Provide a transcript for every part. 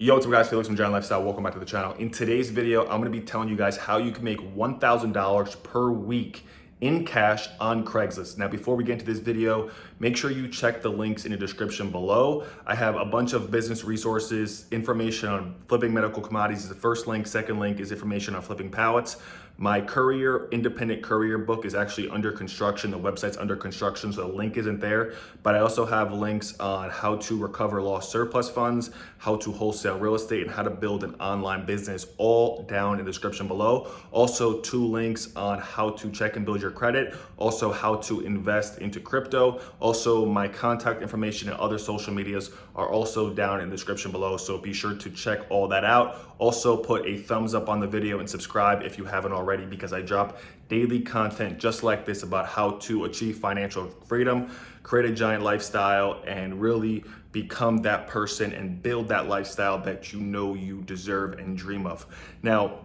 Yo, what's up guys, Felix from Giant Lifestyle. Welcome back to the channel. In today's video, I'm gonna be telling you guys how you can make $1,000 per week in cash on Craigslist. Now, before we get into this video, make sure you check the links in the description below. I have a bunch of business resources, information on flipping medical commodities is the first link. Second link is information on flipping pallets. My independent courier book is actually under construction. The website's under construction, so the link isn't there. But I also have links on how to recover lost surplus funds, how to wholesale real estate, and how to build an online business, all down in the description below. Also, 2 links on how to check and build your credit, also how to invest into crypto. Also, my contact information and other social medias are also down in the description below, so be sure to check all that out. Also, put a thumbs up on the video and subscribe if you haven't already, because I drop daily content just like this about how to achieve financial freedom, create a giant lifestyle, and really become that person and build that lifestyle that you know you deserve and dream of. Now,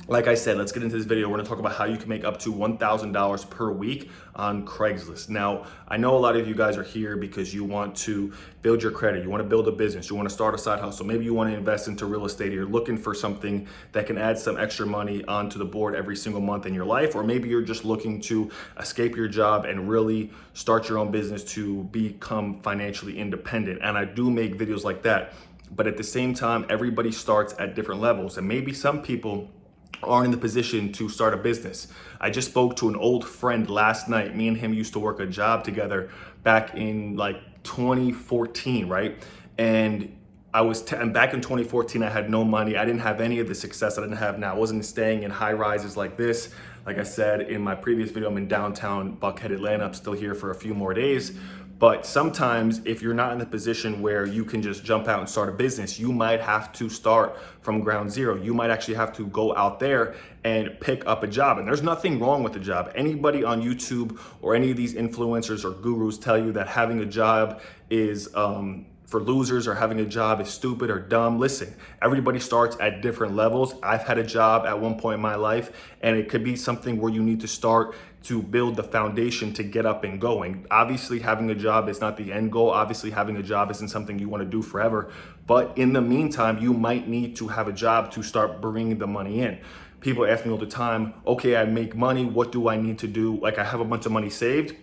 like I said, let's get into this video. We're gonna talk about how you can make up to $1,000 per week on Craigslist. Now, I know a lot of you guys are here because you want to build your credit, you wanna build a business, you wanna start a side hustle, maybe you wanna invest into real estate, or you're looking for something that can add some extra money onto the board every single month in your life, or maybe you're just looking to escape your job and really start your own business to become financially independent. And I do make videos like that, but at the same time, everybody starts at different levels, and maybe some people aren't in the position to start a business. I just spoke to an old friend last night. Me and him used to work a job together back in like 2014, right? And and back in 2014, I had no money. I didn't have any of the success that I didn't have now. I wasn't staying in high rises like this. Like I said in my previous video, I'm in downtown Buckhead, Atlanta. I'm still here for a few more days. But sometimes if you're not in the position where you can just jump out and start a business, you might have to start from ground zero. You might actually have to go out there and pick up a job. And there's nothing wrong with a job. Anybody on YouTube or any of these influencers or gurus tell you that having a job is for losers, or having a job is stupid or dumb. Listen, everybody starts at different levels. I've had a job at one point in my life, and it could be something where you need to start to build the foundation to get up and going. Obviously, having a job is not the end goal. Obviously, having a job isn't something you want to do forever. But in the meantime, you might need to have a job to start bringing the money in. People ask me all the time, okay, I make money. What do I need to do? Like, I have a bunch of money saved.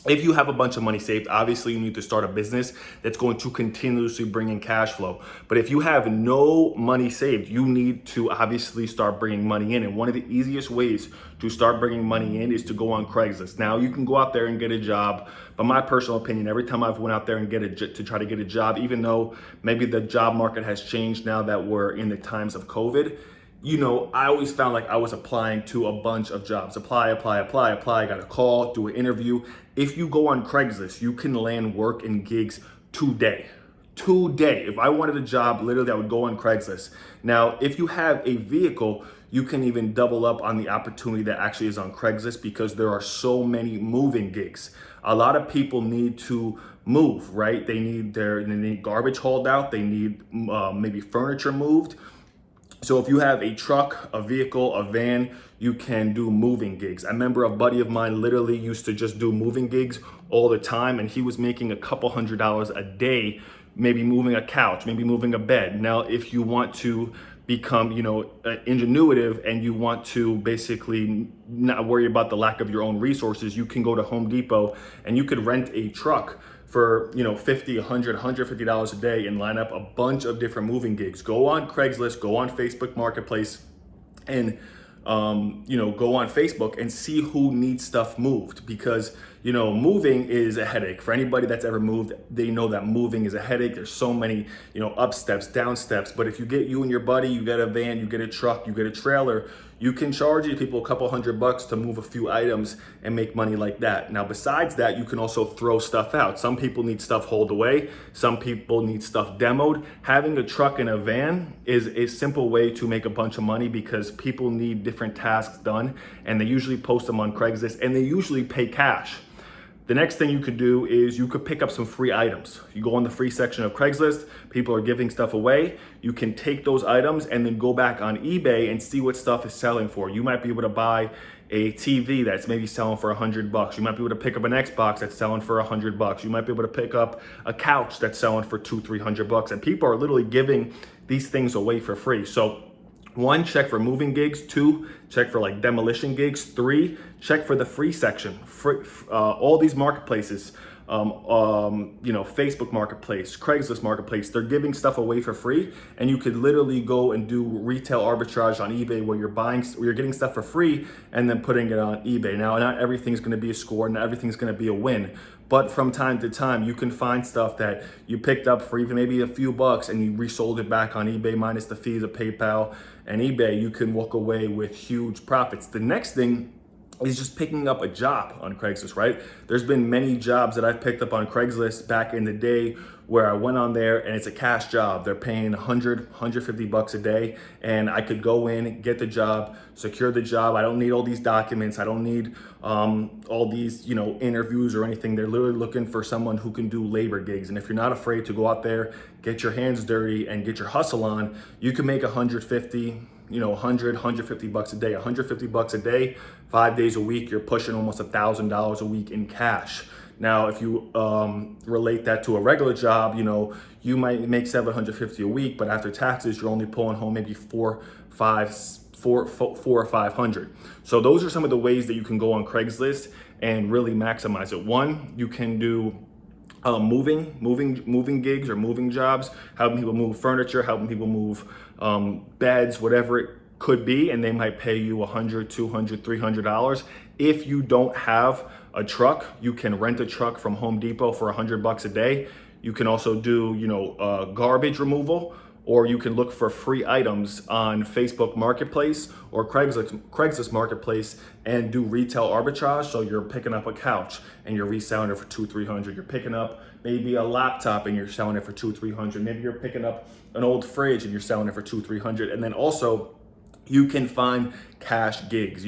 If you have a bunch of money saved, obviously you need to start a business that's going to continuously bring in cash flow. But if you have no money saved, you need to obviously start bringing money in. And one of the easiest ways to start bringing money in is to go on Craigslist. Now, you can go out there and get a job, but my personal opinion, every time I've went out there and to try to get a job, even though maybe the job market has changed now that we're in the times of COVID, you know, I always found like I was applying to a bunch of jobs. Apply, I got a call, do an interview. If you go on Craigslist, you can land work and gigs today. If I wanted a job, literally I would go on Craigslist. Now, if you have a vehicle, you can even double up on the opportunity that actually is on Craigslist, because there are so many moving gigs. A lot of people need to move, right? They need garbage hauled out. They need maybe furniture moved. So if you have a truck, a vehicle, a van, you can do moving gigs. I remember a buddy of mine literally used to just do moving gigs all the time, and he was making a couple $100s a day, maybe moving a couch, maybe moving a bed. Now, if you want to become, ingenuitive, and you want to basically not worry about the lack of your own resources, you can go to Home Depot and you could rent a truck for $50, $100, $150 a day and line up a bunch of different moving gigs. Go on Craigslist, go on Facebook Marketplace, and go on Facebook and see who needs stuff moved, because moving is a headache. For anybody that's ever moved, they know that moving is a headache. There's so many up steps, down steps. But if you get you and your buddy, you get a van, you get a truck, you get a trailer, you can charge people a couple $100 to move a few items and make money like that. Now, besides that, you can also throw stuff out. Some people need stuff hauled away. Some people need stuff demoed. Having a truck and a van is a simple way to make a bunch of money, because people need different tasks done, and they usually post them on Craigslist, and they usually pay cash. The next thing you could do is you could pick up some free items. You go on the free section of Craigslist, people are giving stuff away. You can take those items and then go back on eBay and see what stuff is selling for. You might be able to buy a TV that's maybe selling for $100. You might be able to pick up an Xbox that's selling for $100. You might be able to pick up a couch that's selling for $200-300, and people are literally giving these things away for free. So 1, check for moving gigs. 2, check for like demolition gigs. 3, check for the free section. All these marketplaces, Facebook Marketplace, Craigslist Marketplace, they're giving stuff away for free, and you could literally go and do retail arbitrage on eBay where you're getting stuff for free and then putting it on eBay. Now, not everything's going to be a score, not everything's going to be a win, but from time to time, you can find stuff that you picked up for even maybe a few bucks and you resold it back on eBay minus the fees of PayPal and eBay. You can walk away with huge profits. The next thing is just picking up a job on Craigslist, right? There's been many jobs that I've picked up on Craigslist back in the day where I went on there and it's a cash job. They're paying $100-150 a day, and I could go in, get the job, secure the job. I don't need all these documents. I don't need all these, interviews or anything. They're literally looking for someone who can do labor gigs. And if you're not afraid to go out there, get your hands dirty and get your hustle on, you can make $150, $150 a day. $150 a day, 5 days a week, you're pushing almost $1,000 a week in cash. Now, if you relate that to a regular job, you might make $750 a week, but after taxes, you're only pulling home maybe $400 or $500. So those are some of the ways that you can go on Craigslist and really maximize it. 1, you can do moving gigs or moving jobs, helping people move furniture, helping people move beds, whatever it could be, and they might pay you $100, $200, $300. If you don't have a truck, you can rent a truck from Home Depot for $100 a day. You can also do, garbage removal, or you can look for free items on Facebook Marketplace or Craigslist Marketplace and do retail arbitrage. So you're picking up a couch and you're reselling it for $200-300. You're picking up maybe a laptop and you're selling it for $200-300. Maybe you're picking up an old fridge and you're selling it for $200-300. And then also you can find cash gigs.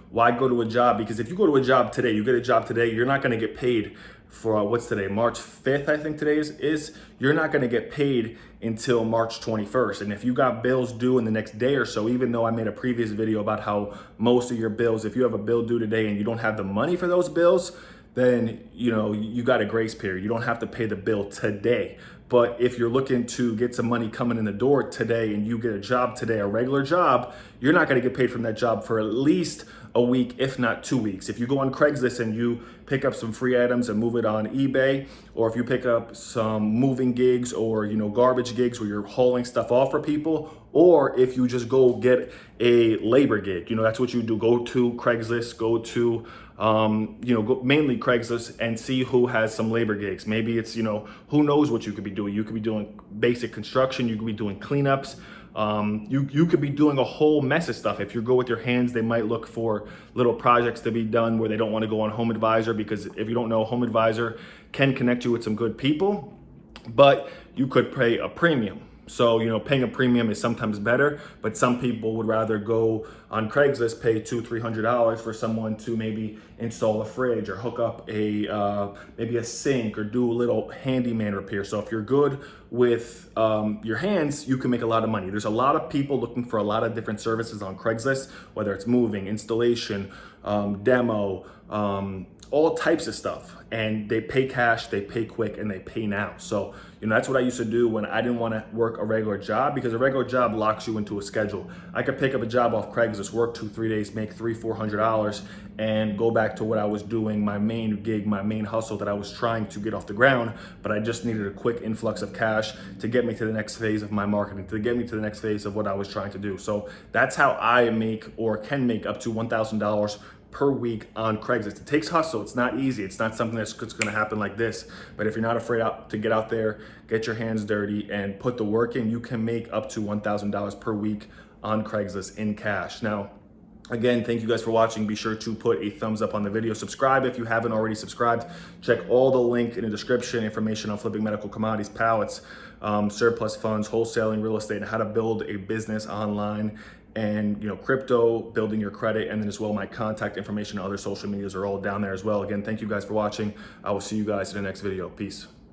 Why go to a job? Because if you go to a job today, you get a job today, you're not going to get paid for what's today, March 5th, I think today is. You're not going to get paid until March 21st. And if you got bills due in the next day or so, even though I made a previous video about how most of your bills, if you have a bill due today and you don't have the money for those bills, then you got a grace period. You don't have to pay the bill today. But if you're looking to get some money coming in the door today and you get a job today, a regular job, you're not going to get paid from that job for at least a week, if not 2 weeks. If you go on Craigslist and you pick up some free items and move it on eBay, or if you pick up some moving gigs or garbage gigs where you're hauling stuff off for people, or if you just go get a labor gig, that's what you do. Go to Craigslist, go to mainly Craigslist, and see who has some labor gigs. Maybe it's, who knows what you could be doing. You could be doing basic construction. You could be doing cleanups. You could be doing a whole mess of stuff. If you go with your hands, they might look for little projects to be done where they don't want to go on Home Advisor, because if you don't know, Home Advisor can connect you with some good people, but you could pay a premium. So, paying a premium is sometimes better, but some people would rather go on Craigslist, pay $200-300 for someone to maybe install a fridge or hook up maybe a sink or do a little handyman repair. So if you're good with your hands, you can make a lot of money. There's a lot of people looking for a lot of different services on Craigslist, whether it's moving, installation, demo, all types of stuff, and they pay cash, they pay quick, and they pay now. So, that's what I used to do when I didn't want to work a regular job, because a regular job locks you into a schedule. I could pick up a job off Craigslist, work 2-3 days, make $300-400, and go back to what I was doing, my main gig, my main hustle that I was trying to get off the ground, but I just needed a quick influx of cash to get me to the next phase of my marketing, to get me to the next phase of what I was trying to do. So that's how I make, or can make, up to $1,000 per week on Craigslist. It takes hustle. It's not easy. It's not something that's going to happen like this. But if you're not afraid to get out there, get your hands dirty, and put the work in, you can make up to $1,000 per week on Craigslist in cash. Now, again, thank you guys for watching. Be sure to put a thumbs up on the video. Subscribe if you haven't already subscribed. Check all the link in the description, information on flipping medical commodities, pallets, surplus funds, wholesaling, real estate, and how to build a business online, and crypto, building your credit, and then as well my contact information and other social medias are all down there as well. Again, thank you guys for watching. I will see you guys in the next video. Peace.